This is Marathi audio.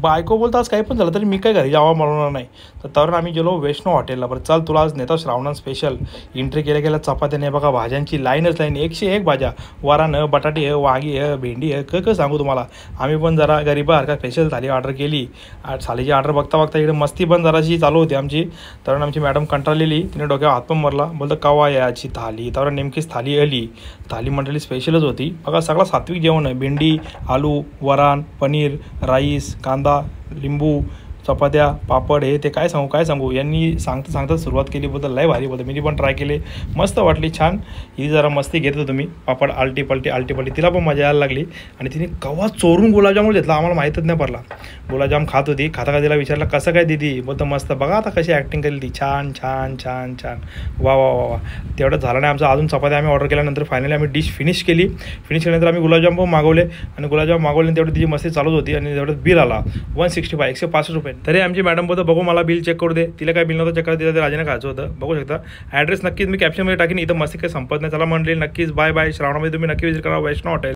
बायको बोलतो आज काही पण झालं तरी मी काय घरी जावा म्हणणार नाही. तर तर आम्ही गेलो वैष्णव हॉटेलला. बरं चल तुला आज नेतो श्रावणात स्पेशल. एंट्री केल्या केल्या चपात्याने बघा भाज्यांची लाईनच लाईन 101 भाज्या. वरण बटाटी वांगी भेंडी क सांगू तुम्हाला. आम्ही पण जरा गरीबासारखा स्पेशल थाली ऑर्डर केली. थालीची ऑर्डर बघता बघता इकडे मस्ती पण जराशी चालू होती आमची. तर आमची मॅडम कंटाळलेली, तिने डोक्यावर हात पण मारला. बोलतं कवा याची थाली. तर नेमकीच थाली आली. थाली मंडळी स्पेशलच होती बघा. सगळं सात्विक जेवण आहे. भेंडी, आलू, वरण, पनीर, राईस, कांदा, लिंबू, चपात्या, पापड, हे ते काय सांगू. यांनी सांगता सुरुवात केली. बोलतं लय भारी. बोलतं मी पण ट्राय केले, मस्त वाटली, छान. ही जरा मस्ती घेत होतो तुम्ही. पापड आलटी पलटी तिला पण मजा यायला लागली. आणि तिने कवा चोरून गुलाबजामुन घेतला आम्हाला माहीतच नाही पडला. गुलाबजाम खात होती. खाता तिला विचारलं कसं काय दिदी. बोलतं मस्त. बघा आता कशी ॲक्टिंग केली ती. छान छान छान छान. वा वा वा वा. तेवढं झालं नाही आमचं. अजून चपात्या आम्ही ऑर्डर केल्यानंतर फायनली आम्ही डिश फिनिश केल्यानंतर आम्ही गुलाबजाम पण मागवले. आणि गुलाबजाम मागवले तेवढी तिची मस्ती चालूच होती. आणि तेवढं बिल आला 165 रुपये. तरी आमची मॅडम बोलतो बघू मला बिल चेक करू दे. तिला काय बिल नव्हतं चेक करा, तिला ते राजाने खायचं होतं. बघू शकता. ॲड्रेस नक्कीच मी कॅप्शनमध्ये टाकीन. इथं मस्ती काही संपत नाही. चला मंडळी नक्कीच बाय बाय. श्रावणामध्ये तुम्ही नक्की विजिट करा वैष्णव हॉटेल.